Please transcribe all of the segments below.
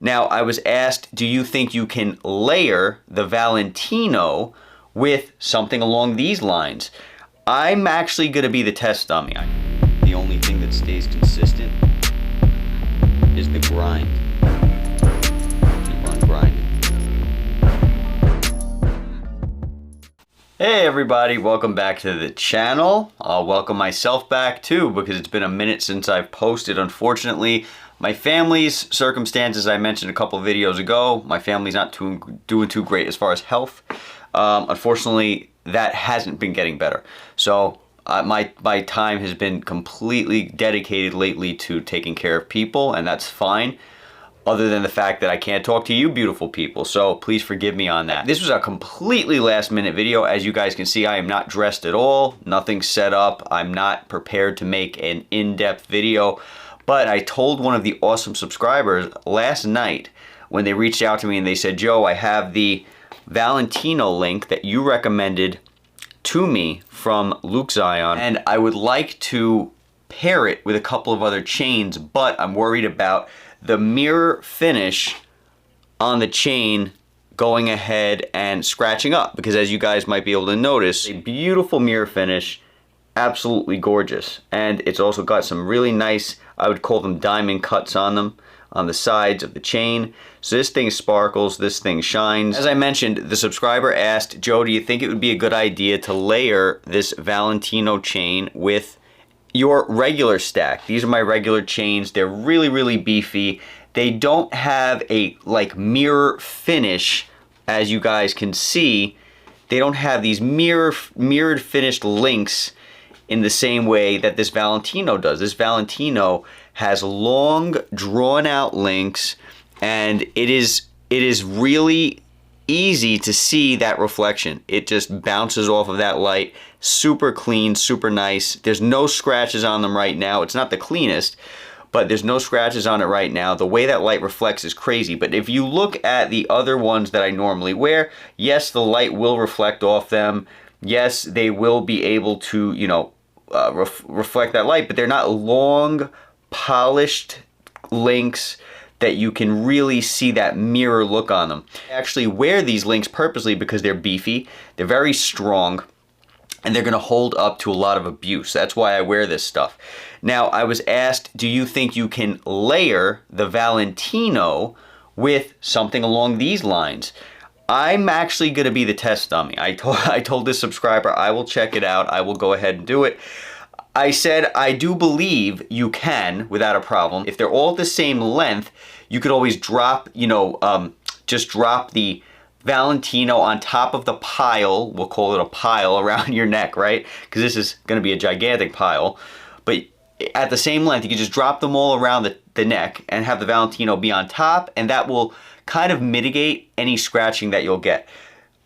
Now, I was asked, do you think you can layer the Valentino with something along these lines? I'm actually going to be the test dummy. The only thing that stays consistent is the grind. Keep on grinding. Hey everybody, welcome back to the channel. I'll welcome myself back too because it's been a minute since I've posted. Unfortunately, my family's circumstances, I mentioned a couple videos ago, my family's not doing too great as far as health. Unfortunately, that hasn't been getting better. So my time has been completely dedicated lately to taking care of people, and that's fine. Other than the fact that I can't talk to you beautiful people, so please forgive me on that. This was a completely last minute video. As you guys can see, I am not dressed at all, nothing set up. I'm not prepared to make an in-depth video, but I told one of the awesome subscribers last night when they reached out to me and they said, Joe, I have the Valentino link that you recommended to me from Luke Zion, and I would like to pair it with a couple of other chains, but I'm worried about the mirror finish on the chain going ahead and scratching up, because as you guys might be able to notice, a beautiful mirror finish, absolutely gorgeous. And it's also got some really nice, I would call them diamond cuts on them, on the sides of the chain. So this thing sparkles, this thing shines. As I mentioned, the subscriber asked, Joe, do you think it would be a good idea to layer this Valentino chain with your regular stack? These are my regular chains. They're really, really beefy. They don't have a like mirror finish, as you guys can see. They don't have these mirrored finished links in the same way that this Valentino does. This Valentino has long, drawn out links, and it is really easy to see that reflection. It just bounces off of that light. Super clean, super nice. There's no scratches on them right now. It's not the cleanest, but there's no scratches on it right now. The way that light reflects is crazy. But if you look at the other ones that I normally wear, yes, the light will reflect off them. Yes, they will be able to, you know, reflect that light, but they're not long, polished links that you can really see that mirror look on them. I actually wear these links purposely because they're beefy, they're very strong, and they're gonna hold up to a lot of abuse. That's why I wear this stuff. Now, I was asked, do you think you can layer the Valentino with something along these lines? I'm actually gonna be the test dummy. I told this subscriber I will check it out, I will go ahead and do it. I said, I do believe you can without a problem. If they're all the same length, you could always drop, you know, just drop the Valentino on top of the pile. We'll call it a pile around your neck, right? Because this is going to be a gigantic pile. But at the same length, you can just drop them all around the neck and have the Valentino be on top, and that will kind of mitigate any scratching that you'll get.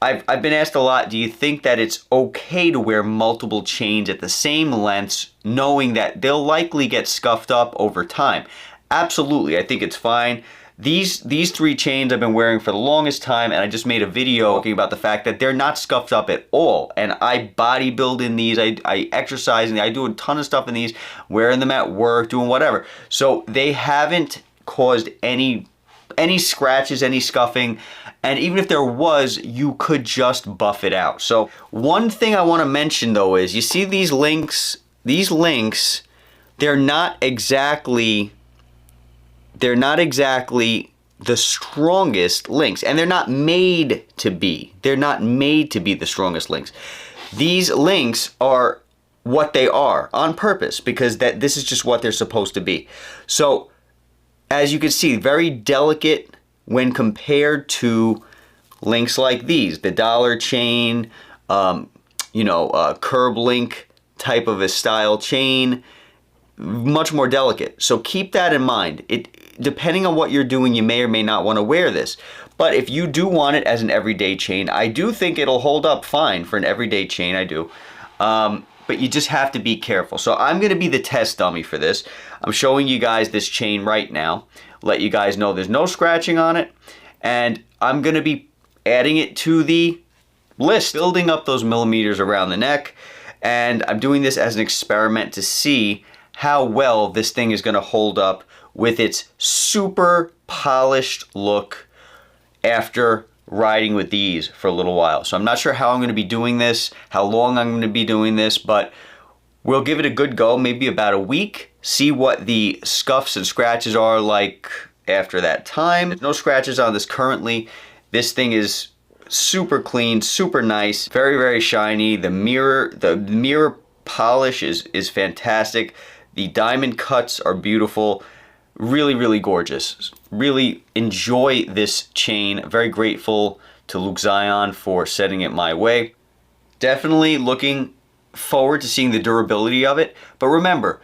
I've been asked a lot, do you think that it's okay to wear multiple chains at the same lengths, knowing that they'll likely get scuffed up over time? Absolutely, I think it's fine. These three chains I've been wearing for the longest time, and I just made a video talking about the fact that they're not scuffed up at all. And I bodybuild in these, I exercise in these, I do a ton of stuff in these, wearing them at work, doing whatever. So they haven't caused any scratches, any scuffing. And even if there was, you could just buff it out. So one thing I want to mention though is, you see these links, they're not exactly the strongest links, and they're not made to be. They're not made to be the strongest links. These links are what they are on purpose, because this is just what they're supposed to be. So as you can see, very delicate when compared to links like these, the dollar chain, you know, curb link type of a style chain, much more delicate. So keep that in mind. Depending on what you're doing, you may or may not want to wear this. But if you do want it as an everyday chain, I do think it'll hold up fine for an everyday chain, I do. But you just have to be careful. So I'm going to be the test dummy for this. I'm showing you guys this chain right now. Let you guys know there's no scratching on it. And I'm going to be adding it to the list, building up those millimeters around the neck. And I'm doing this as an experiment to see how well this thing is going to hold up with its super polished look after riding with these for a little while. So I'm not sure how I'm going to be doing this, how long I'm going to be doing this, but we'll give it a good go, maybe about a week, see what the scuffs and scratches are like after that time. There's no scratches on this currently. This thing is super clean, super nice, very, very shiny. The mirror polish is fantastic. The diamond cuts are beautiful. Really, really gorgeous. Really enjoy this chain. Very grateful to Luke Zion for setting it my way. Definitely looking forward to seeing the durability of it. But remember,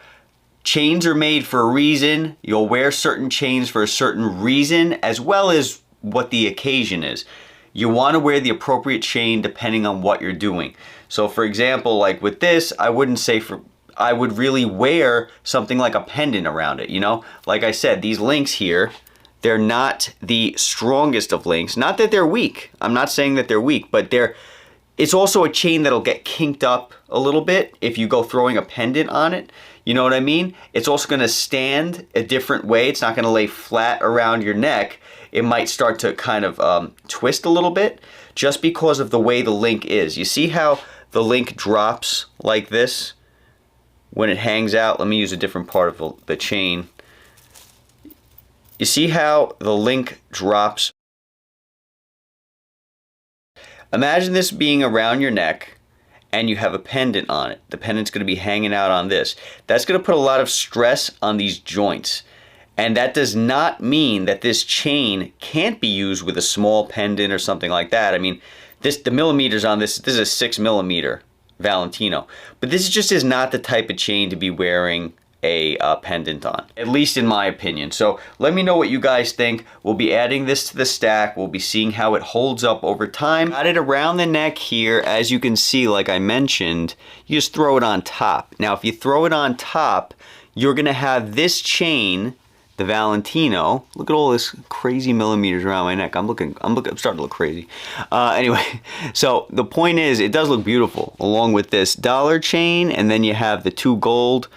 chains are made for a reason. You'll wear certain chains for a certain reason, as well as what the occasion is. You want to wear the appropriate chain depending on what you're doing. So for example, like with this, I wouldn't say I would really wear something like a pendant around it, you know? Like I said, these links here, they're not the strongest of links. Not that they're weak. I'm not saying that they're weak, but it's also a chain that'll get kinked up a little bit if you go throwing a pendant on it. You know what I mean? It's also going to stand a different way. It's not going to lay flat around your neck. It might start to kind of twist a little bit just because of the way the link is. You see how the link drops like this when it hangs out? Let me use a different part of the chain. You see how the link drops? Imagine this being around your neck and you have a pendant on it. The pendant's going to be hanging out on this. That's going to put a lot of stress on these joints. And that does not mean that this chain can't be used with a small pendant or something like that. I mean, the millimeters on this is a 6 millimeter Valentino. But this just is not the type of chain to be wearing a pendant on, at least in my opinion. So let me know what you guys think. We'll be adding this to the stack. We'll be seeing how it holds up over time. Got it around the neck here. As you can see, like I mentioned, you just throw it on top. Now, if you throw it on top, you're gonna have this chain, the Valentino. Look at all this crazy millimeters around my neck. I'm starting to look crazy. Anyway, so the point is, it does look beautiful along with this dollar chain, and then you have the 2 gold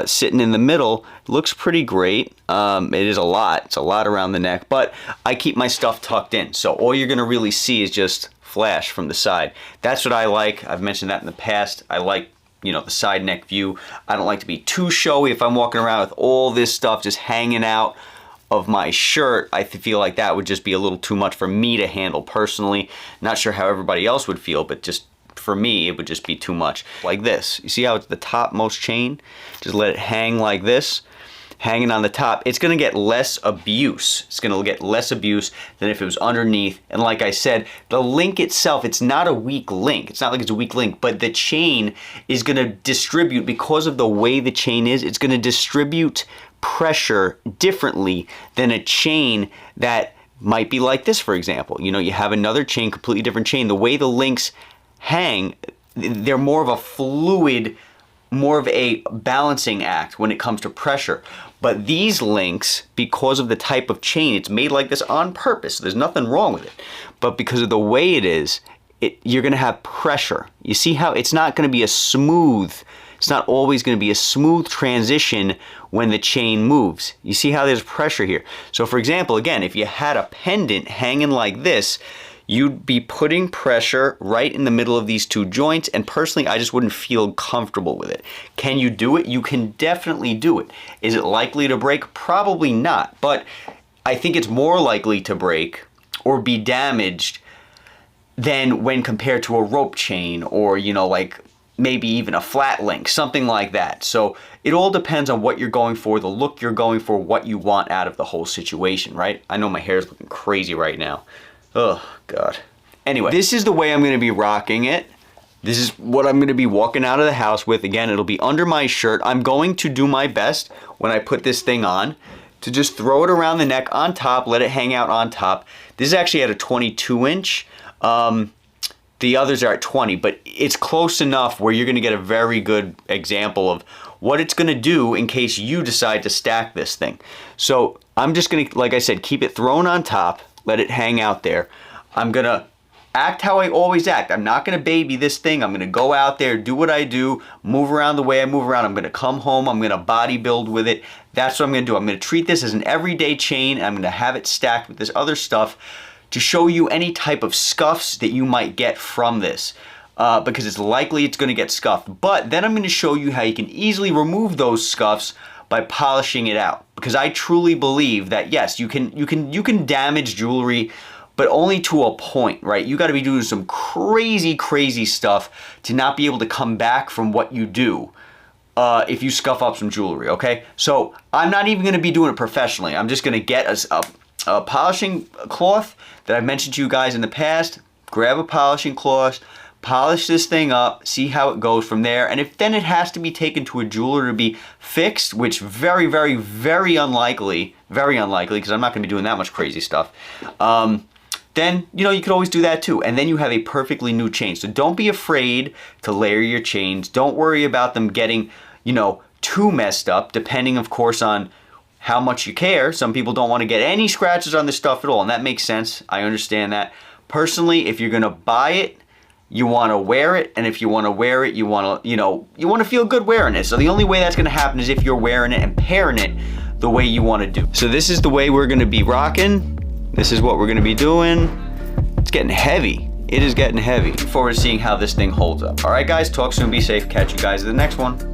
sitting in the middle. It looks pretty great. It is a lot. It's a lot around the neck, but I keep my stuff tucked in. So all you're gonna really see is just flash from the side. That's what I like. I've mentioned that in the past. I like, you know, the side neck view. I don't like to be too showy. If I'm walking around with all this stuff just hanging out of my shirt, I feel like that would just be a little too much for me to handle personally. Not sure how everybody else would feel, but just for me, it would just be too much. Like this. You see how it's the topmost chain? Just let it hang like this, hanging on the top. It's gonna get less abuse. It's gonna get less abuse than if it was underneath. And like I said, the link itself, it's not a weak link. It's not like it's a weak link, but the chain is gonna distribute, because of the way the chain is, it's gonna distribute pressure differently than a chain that might be like this, for example. You know, you have another chain, completely different chain. The way the links hang, they're more of a fluid, more of a balancing act when it comes to pressure. But these links, because of the type of chain, it's made like this on purpose. There's nothing wrong with it. But because of the way it is, you're gonna have pressure. You see how it's not gonna be a smooth, it's not always gonna be a smooth transition when the chain moves. You see how there's pressure here. So for example, again, if you had a pendant hanging like this, you'd be putting pressure right in the middle of these 2 joints, and personally, I just wouldn't feel comfortable with it. Can you do it? You can definitely do it. Is it likely to break? Probably not, but I think it's more likely to break or be damaged than when compared to a rope chain, or, you know, like maybe even a flat link, something like that. So it all depends on what you're going for, the look you're going for, what you want out of the whole situation, right? I know my hair's looking crazy right now. Oh, God. Anyway, this is the way I'm going to be rocking it. This is what I'm going to be walking out of the house with. Again, it'll be under my shirt. I'm going to do my best when I put this thing on to just throw it around the neck on top, let it hang out on top. This is actually at a 22 inch. The others are at 20, but it's close enough where you're going to get a very good example of what it's going to do in case you decide to stack this thing. So I'm just going to, like I said, keep it thrown on top. Let it hang out there. I'm gonna act how I always act. I'm not gonna baby this thing. I'm gonna go out there, do what I do, move around the way I move around. I'm gonna come home, I'm gonna bodybuild with it. That's what I'm gonna do. I'm gonna treat this as an everyday chain, and I'm gonna have it stacked with this other stuff to show you any type of scuffs that you might get from this. Because it's likely it's gonna get scuffed. But then I'm gonna show you how you can easily remove those scuffs by polishing it out. Because I truly believe that yes, you can damage jewelry, but only to a point, right? You gotta be doing some crazy stuff to not be able to come back from what you do if you scuff up some jewelry, okay? So I'm not even gonna be doing it professionally. I'm just gonna get a polishing cloth that I've mentioned to you guys in the past, grab a polishing cloth, polish this thing up, see how it goes from there. And if then it has to be taken to a jeweler to be fixed, which very unlikely, because I'm not gonna be doing that much crazy stuff, then, you know, you could always do that too. And then you have a perfectly new chain. So don't be afraid to layer your chains. Don't worry about them getting, you know, too messed up, depending, of course, on how much you care. Some people don't want to get any scratches on this stuff at all, and that makes sense. I understand that. Personally, if you're gonna buy it, you want to wear it, and if you want to wear it, you want to, you know, you want to feel good wearing it. So the only way that's going to happen is if you're wearing it and pairing it the way you want to do. So this is the way we're going to be rocking. This is what we're going to be doing. It's getting heavy. It is getting heavy. Look forward to seeing how this thing holds up. All right, guys, talk soon, be safe. Catch you guys in the next one.